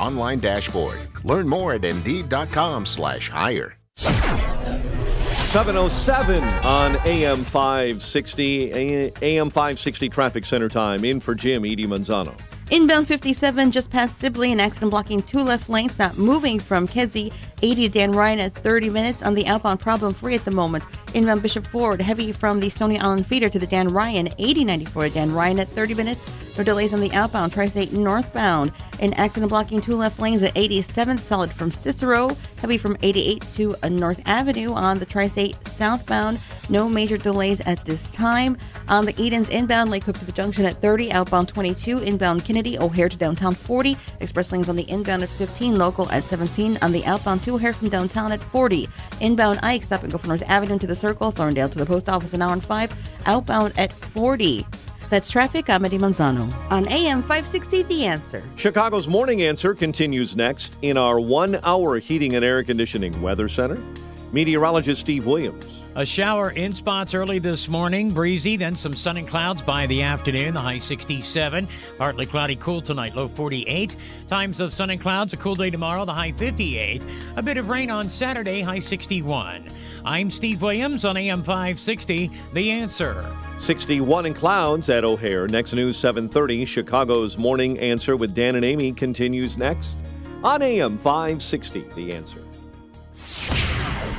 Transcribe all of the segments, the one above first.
online dashboard. Learn more at Indeed.com/hire. 7:07 on AM 560. AM 560 Traffic Center time. In for Jim, Edie Manzano. Inbound 57 just past Sibley, an accident blocking two left lanes, not moving from Kedzie. 80 to Dan Ryan at 30 minutes. On the outbound, problem free at the moment. Inbound Bishop Ford, heavy from the Stony Island feeder to the Dan Ryan. 8094 to Dan Ryan at 30 minutes. No delays on the outbound Tri-State northbound. An accident blocking two left lanes at 87th, solid from Cicero. Heavy from 88 to North Avenue on the Tri-State southbound. No major delays at this time. On the Edens inbound, Lake Hook to the junction at 30. Outbound 22. Inbound Kennedy, O'Hare to downtown 40. Express lanes on the inbound at 15. Local at 17. On the outbound 2, O'Hare from downtown at 40. Inbound Ike, stop and go from North Avenue to the Circle. Thorndale to the post office an hour and 5. Outbound at 40. That's traffic. I'm Eddie Manzano on AM 560, The Answer. Chicago's Morning Answer continues next in our 1-hour heating and air conditioning weather center. Meteorologist Steve Williams. A shower in spots early this morning, breezy, then some sun and clouds by the afternoon, the high 67. Partly cloudy, cool tonight, low 48. Times of sun and clouds, a cool day tomorrow, the high 58. A bit of rain on Saturday, high 61. I'm Steve Williams on AM 560, The Answer. 61 in clouds at O'Hare. Next news, 7:30. Chicago's Morning Answer with Dan and Amy continues next on AM 560, The Answer.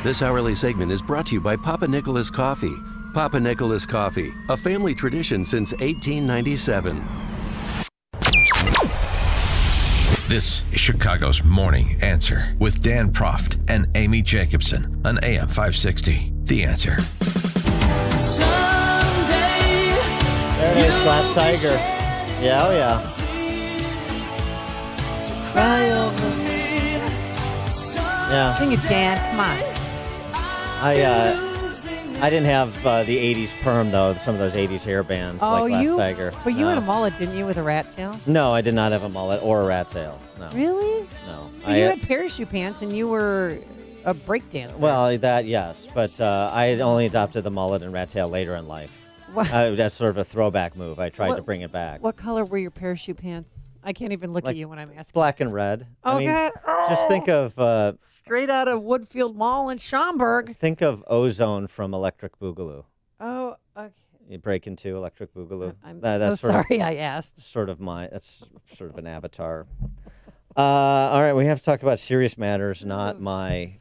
This hourly segment is brought to you by Papa Nicholas Coffee. Papa Nicholas Coffee, a family tradition since 1897. This is Chicago's Morning Answer with Dan Proft and Amy Jacobson on AM 560. The Answer. There it is, Glass Tiger. Yeah, oh yeah. Yeah. Sing it, Dan. Come on. I didn't have the 80s perm, though. Some of those 80s hair bands like Glass Tiger. But you had a mullet, didn't you, with a rat tail? No, I did not have a mullet or a rat tail. No. Really? No. You had parachute pants, and you were a break dancer. Well, that, yes. But I only adopted the mullet and rat tail later in life. That's sort of a throwback move. I tried to bring it back. What color were your parachute pants? I can't even look at you when I'm asking. Black and red. Okay. Just think of... straight out of Woodfield Mall in Schaumburg. Think of Ozone from Electric Boogaloo. Oh, okay. You break into Electric Boogaloo. I'm that's so sorry I asked. That's sort of an avatar. All right, we have to talk about serious matters, not my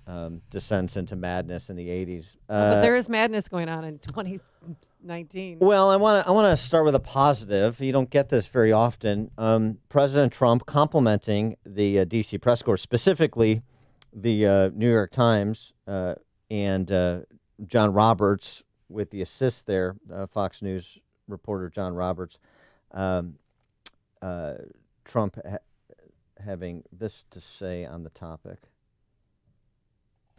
descents into madness in the 80s. But there is madness going on in 2019. Well, I want to start with a positive. You don't get this very often. President Trump complimenting the D.C. press corps, specifically the New York Times and John Roberts with the assist there, Fox News reporter John Roberts. Trump having this to say on the topic.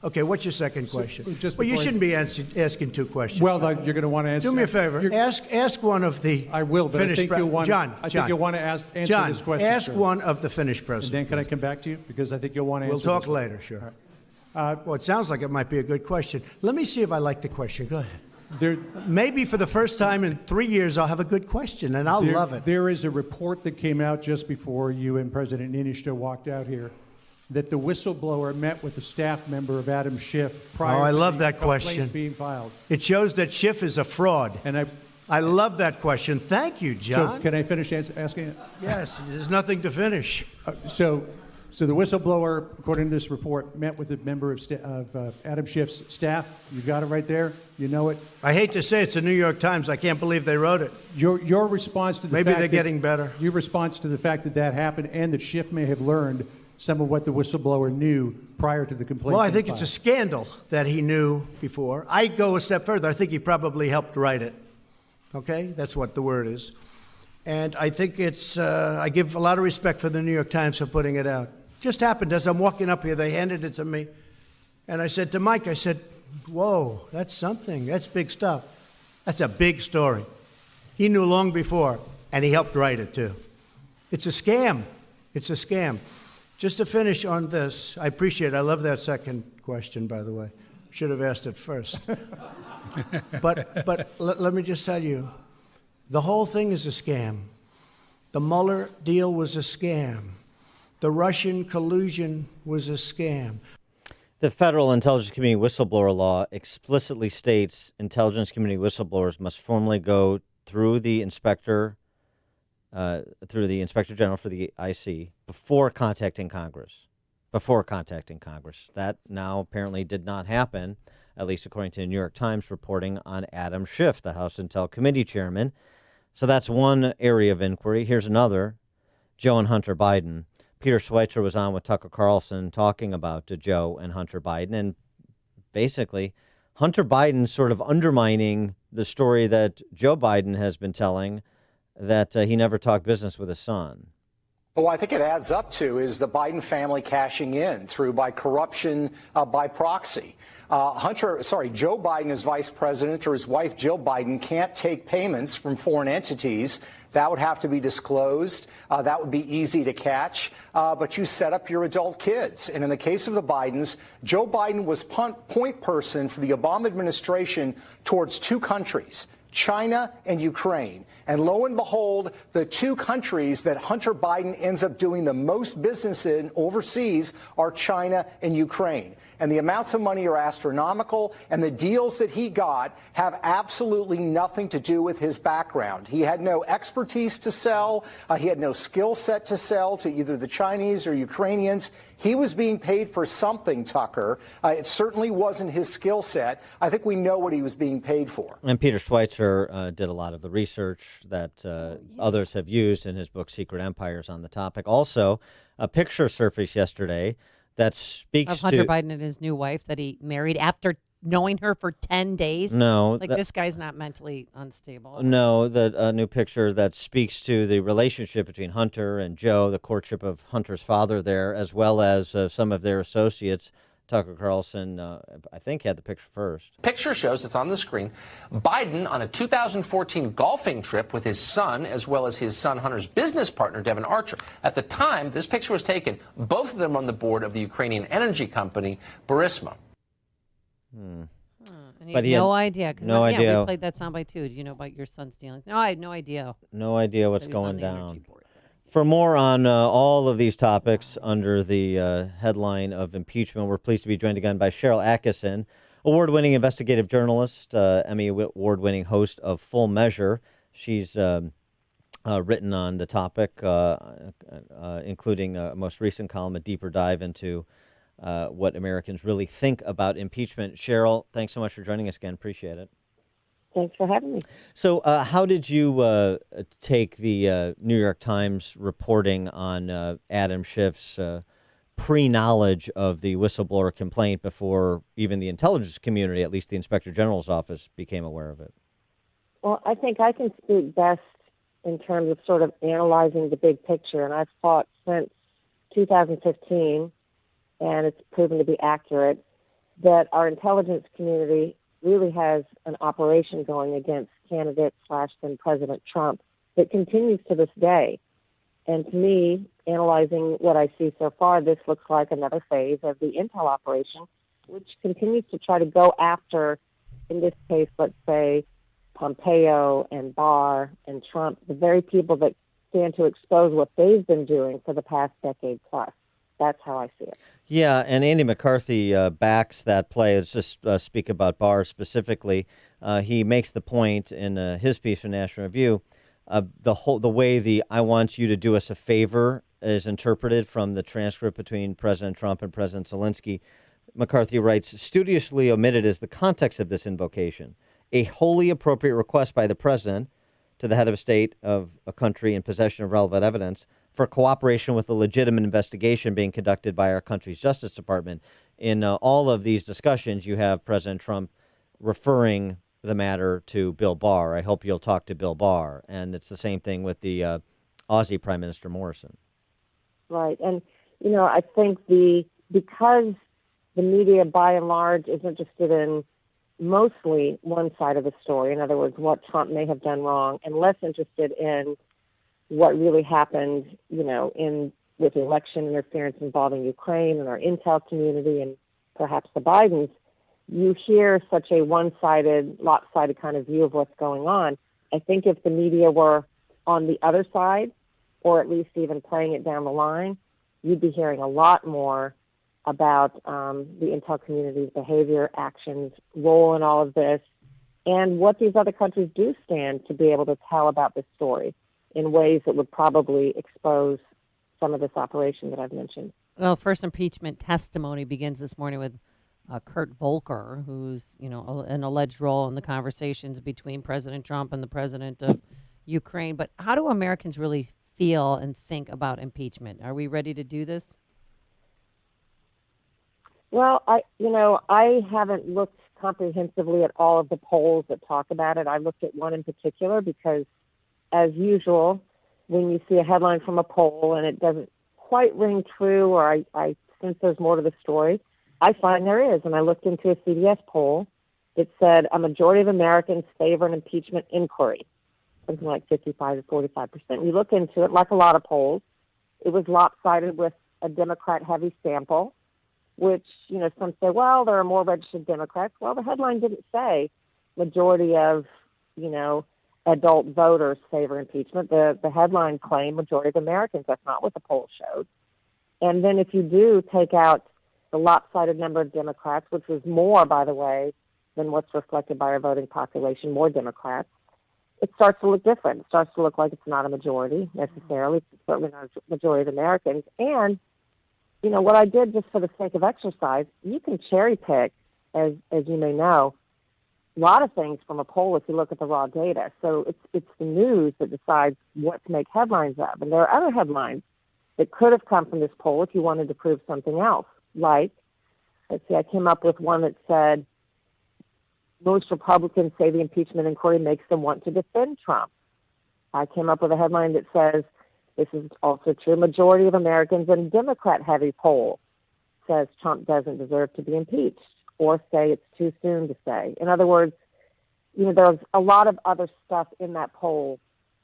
Okay, what's your second question? Well, you shouldn't be asking two questions. Well, you're going to want to answer. Do me a favor. Ask one of the. I will, but I think you'll want. John, I think you'll want to answer this question. Ask one of the finished president. And then can I come back to you because I think you'll want to answer. We'll talk later. Sure. Right. Well, it sounds like it might be a good question. Let me see if I like the question. Go ahead. Maybe for the first time in 3 years, I'll have a good question, and I'll love it. There is a report that came out just before you and President Niinistö walked out here that the whistleblower met with a staff member of Adam Schiff prior I love to that question. Being filed. It shows that Schiff is a fraud. And I love that question. Thank you, John. So can I finish asking it? Yes, there's nothing to finish. So the whistleblower, according to this report, met with a member of Adam Schiff's staff. You got it right there. You know it. I hate to say it's the New York Times. I can't believe they wrote it. Your response to the fact they're getting better. Your response to the fact that happened and that Schiff may have learned some of what the whistleblower knew prior to the complaint. Well, I think it's a scandal that he knew before. I go a step further. I think he probably helped write it. Okay, that's what the word is. And I think it's. I give a lot of respect for the New York Times for putting it out. Just happened as I'm walking up here, they handed it to me. And I said to Mike, whoa, that's something. That's big stuff. That's a big story. He knew long before, and he helped write it, too. It's a scam. It's a scam. Just to finish on this, I appreciate it. I love that second question, by the way. Should have asked it first. But let me just tell you, the whole thing is a scam. The Mueller deal was a scam. The Russian collusion was a scam. The federal intelligence community whistleblower law explicitly states intelligence community whistleblowers must formally go through the inspector general for the IC before contacting Congress. That now apparently did not happen, at least according to the New York Times reporting on Adam Schiff, the House Intel Committee chairman. So that's one area of inquiry. Here's another, Joe and Hunter Biden. Peter Schweitzer was on with Tucker Carlson talking about Joe and Hunter Biden, and basically Hunter Biden sort of undermining the story that Joe Biden has been telling, that he never talked business with his son. Well, I think it adds up to is the Biden family cashing in by corruption by proxy. Joe Biden as vice president, or his wife Jill Biden, can't take payments from foreign entities. That would have to be disclosed. That would be easy to catch. But you set up your adult kids. And in the case of the Bidens, Joe Biden was point person for the Obama administration towards two countries, China and Ukraine. And lo and behold, the two countries that Hunter Biden ends up doing the most business in overseas are China and Ukraine. And the amounts of money are astronomical, and the deals that he got have absolutely nothing to do with his background. He had no expertise to sell. He had no skill set to sell to either the Chinese or Ukrainians. He was being paid for something, Tucker. It certainly wasn't his skill set. I think we know what he was being paid for. And Peter Schweitzer did a lot of the research that others have used in his book, Secret Empires, on the topic. Also, a picture surfaced yesterday that speaks of Hunter Biden and his new wife that he married after knowing her for 10 days. No. This guy's not mentally unstable. No, the new picture that speaks to the relationship between Hunter and Joe, the courtship of Hunter's father there, as well as some of their associates. Tucker Carlson, I think, had the picture first. Picture shows, it's on the screen, Biden on a 2014 golfing trip with his son, as well as his son Hunter's business partner, Devin Archer. At the time this picture was taken, both of them on the board of the Ukrainian energy company, Burisma. And he had no idea. No idea. We played that soundbite too. Do you know about your son's dealings? No, I had no idea. No idea what's going down. For more on all of these topics under the headline of impeachment, we're pleased to be joined again by Sharyl Attkisson, award-winning investigative journalist, Emmy award-winning host of Full Measure. She's written on the topic, including a most recent column, a deeper dive into what Americans really think about impeachment. Sharyl, thanks so much for joining us again. Appreciate it. Thanks for having me. So how did you take the New York Times reporting on Adam Schiff's pre-knowledge of the whistleblower complaint before even the intelligence community, at least the Inspector General's office, became aware of it? Well, I think I can speak best in terms of sort of analyzing the big picture, and I've fought since 2015, and it's proven to be accurate, that our intelligence community really has an operation going against candidate / then President Trump that continues to this day. And to me, analyzing what I see so far, this looks like another phase of the intel operation, which continues to try to go after, in this case, let's say, Pompeo and Barr and Trump, the very people that stand to expose what they've been doing for the past decade plus. That's how I see it. Yeah, and Andy McCarthy backs that play. Let's just speak about Barr specifically. He makes the point in his piece for National Review, the way the "I want you to do us a favor" is interpreted from the transcript between President Trump and President Zelensky. McCarthy writes, studiously omitted is the context of this invocation, a wholly appropriate request by the president to the head of state of a country in possession of relevant evidence for cooperation with a legitimate investigation being conducted by our country's Justice Department. In all of these discussions, you have President Trump referring the matter to Bill Barr. I hope you'll talk to Bill Barr. And it's the same thing with the Aussie Prime Minister Morrison. Right. And, I think because the media, by and large, is interested in mostly one side of the story, in other words, what Trump may have done wrong, and less interested in what really happened, with election interference involving Ukraine and our intel community and perhaps the Bidens, you hear such a one-sided, lopsided kind of view of what's going on. I think if the media were on the other side, or at least even playing it down the line, you'd be hearing a lot more about the intel community's behavior, actions, role in all of this, and what these other countries do stand to be able to tell about this story in ways that would probably expose some of this operation that I've mentioned. Well, first impeachment testimony begins this morning with Kurt Volker, who's an alleged role in the conversations between President Trump and the president of Ukraine. But how do Americans really feel and think about impeachment? Are we ready to do this? Well, I haven't looked comprehensively at all of the polls that talk about it. I looked at one in particular because, as usual, when you see a headline from a poll and it doesn't quite ring true, or I sense there's more to the story, I find there is. And I looked into a CBS poll that said a majority of Americans favor an impeachment inquiry, something like 55 to 45%. You look into it, like a lot of polls, it was lopsided with a Democrat-heavy sample, which, some say, well, there are more registered Democrats. Well, the headline didn't say majority of, adult voters favor impeachment. The headline claimed majority of Americans. That's not what the poll showed. And then if you do take out the lopsided number of Democrats, which was more, by the way, than what's reflected by our voting population, more Democrats, it starts to look different. It starts to look like it's not a majority necessarily. It's certainly not a majority of Americans. And what I did just for the sake of exercise, you can cherry pick, as you may know, a lot of things from a poll if you look at the raw data. So it's the news that decides what to make headlines of. And there are other headlines that could have come from this poll if you wanted to prove something else. Like, let's see, I came up with one that said, most Republicans say the impeachment inquiry makes them want to defend Trump. I came up with a headline that says, this is also true, majority of Americans in a Democrat-heavy poll says Trump doesn't deserve to be impeached, or say it's too soon to say. In other words, there's a lot of other stuff in that poll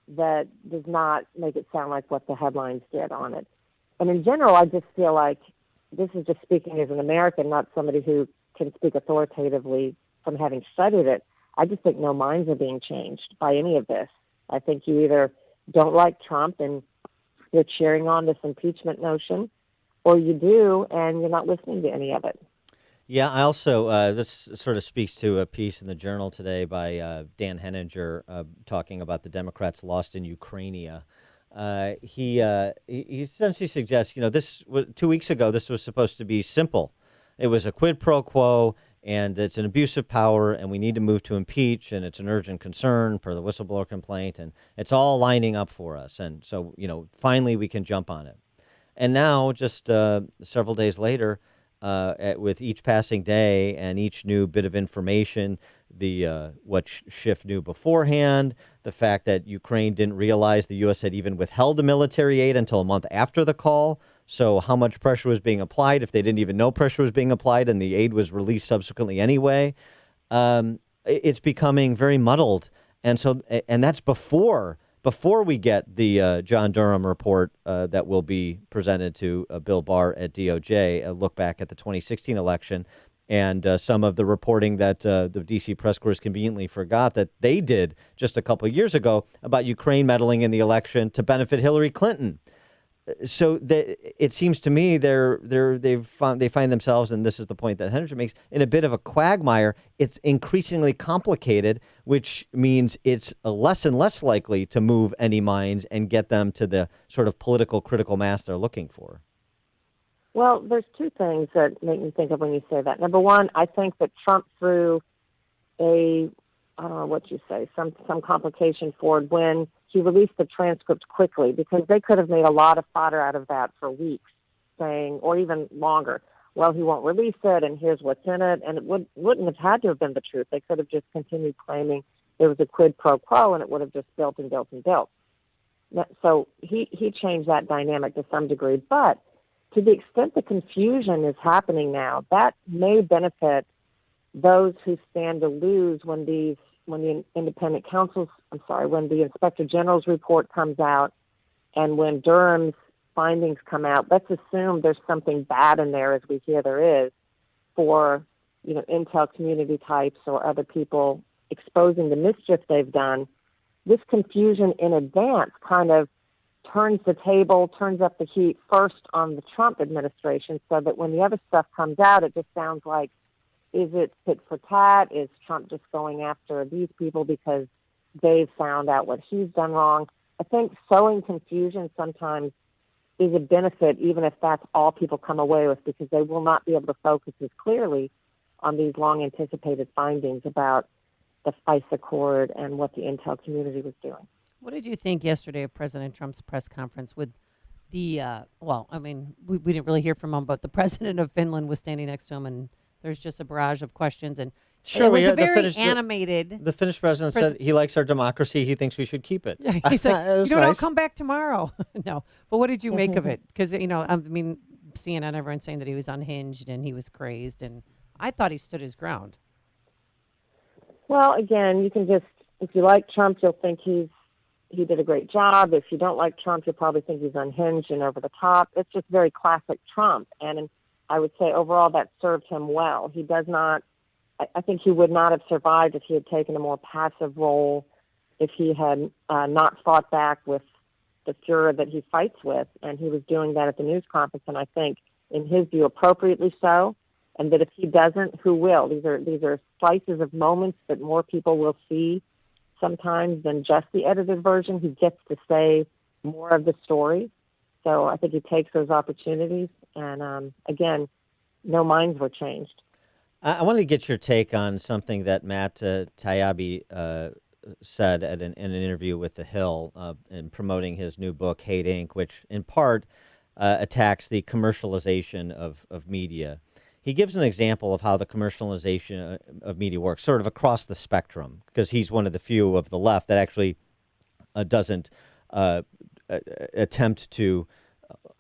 that does not make it sound like what the headlines did on it. And in general, I just feel like this is just speaking as an American, not somebody who can speak authoritatively from having studied it. I just think no minds are being changed by any of this. I think you either don't like Trump and you're cheering on this impeachment notion, or you do and you're not listening to any of it. Yeah, I also, this sort of speaks to a piece in the Journal today by Dan Henninger talking about the Democrats lost in Ukraine. He essentially suggests, this was 2 weeks ago, this was supposed to be simple. It was a quid pro quo, and it's an abuse of power, and we need to move to impeach, and it's an urgent concern per the whistleblower complaint, and it's all lining up for us. And so, finally we can jump on it. And now, just several days later, with each passing day and each new bit of information, what Schiff knew beforehand, the fact that Ukraine didn't realize the U.S. had even withheld the military aid until a month after the call. So how much pressure was being applied if they didn't even know pressure was being applied and the aid was released subsequently anyway? It's becoming very muddled. And so, and that's before we get the John Durham report that will be presented to Bill Barr at DOJ, a look back at the 2016 election, and some of the reporting that the D.C. press corps conveniently forgot that they did just a couple of years ago about Ukraine meddling in the election to benefit Hillary Clinton. So it seems to me they find themselves, and this is the point that Henderson makes, in a bit of a quagmire. It's increasingly complicated, which means it's less and less likely to move any minds and get them to the sort of political critical mass they're looking for. Well, there's two things that make me think of when you say that. Number one, I think that Trump threw some complication forward when he released the transcript quickly, because they could have made a lot of fodder out of that for weeks, saying, or even longer, well, he won't release it, and here's what's in it, and it wouldn't have had to have been the truth. They could have just continued claiming there was a quid pro quo, and it would have just built and built and built. So he changed that dynamic to some degree, but to the extent the confusion is happening now, that may benefit those who stand to lose when the Inspector General's report comes out and when Durham's findings come out. Let's assume there's something bad in there, as we hear there is, for intel community types or other people exposing the mischief they've done. This confusion in advance kind of turns the table, turns up the heat first on the Trump administration, so that when the other stuff comes out, it just sounds like, is it tit for tat? Is Trump just going after these people because they've found out what he's done wrong? I think sowing confusion sometimes is a benefit, even if that's all people come away with, because they will not be able to focus as clearly on these long-anticipated findings about the FISA Accord and what the intel community was doing. What did you think yesterday of President Trump's press conference with the, we didn't really hear from him, but the president of Finland was standing next to him, and there's just a barrage of questions. And it was a very animated. The Finnish president said he likes our democracy. He thinks we should keep it. Yeah, he's like, I'll nice. come back tomorrow. No. But what did you make of it? Because, CNN, everyone's saying that he was unhinged and he was crazed. And I thought he stood his ground. Well, again, you can just, if you like Trump, you'll think he did a great job. If you don't like Trump, you'll probably think he's unhinged and over the top. It's just very classic Trump. And I would say overall that served him well. He does not, I think he would not have survived if he had taken a more passive role, if he had not fought back with the furor that he fights with. And he was doing that at the news conference, and I think, in his view, appropriately so. And that if he doesn't, who will? These are slices of moments that more people will see sometimes than just the edited version. He gets to say more of the story. So I think he takes those opportunities. And again, no minds were changed. I wanted to get your take on something that Matt Taibbi said in an interview with The Hill in promoting his new book, Hate Inc., which in part attacks the commercialization of media. He gives an example of how the commercialization of media works, sort of across the spectrum, because he's one of the few of the left that actually doesn't attempt to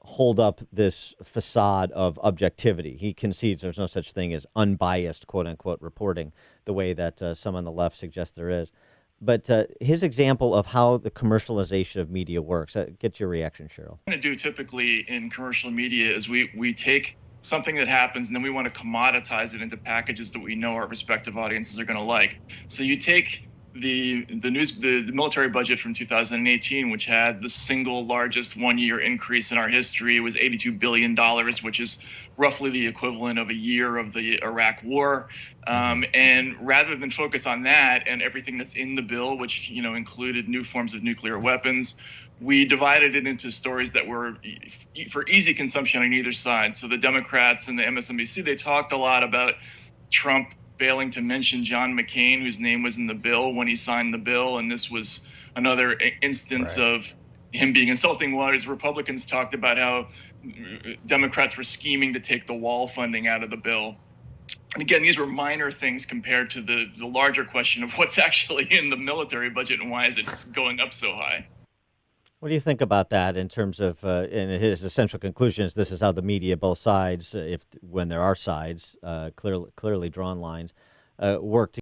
hold up this facade of objectivity. He concedes there's no such thing as unbiased, quote-unquote, reporting, the way that some on the left suggest there is. But his example of how the commercialization of media works, get your reaction, Sharyl. What we do typically in commercial media is we take something that happens and then we want to commoditize it into packages that we know our respective audiences are going to like. So you take the military budget from 2018, which had the single largest one-year increase in our history. It was $82 billion, which is roughly the equivalent of a year of the Iraq War. And rather than focus on that and everything that's in the bill, which included new forms of nuclear weapons, we divided it into stories that were for easy consumption on either side. So the Democrats and the MSNBC, they talked a lot about Trump failing to mention John McCain, whose name was in the bill when he signed the bill. And this was another instance of him being insulting. Whereas Republicans talked about how Democrats were scheming to take the wall funding out of the bill. And again, these were minor things compared to the larger question of what's actually in the military budget and why is it going up so high. What do you think about that in terms of, and his essential conclusion is this is how the media, both sides, when there are sides, clearly drawn lines, work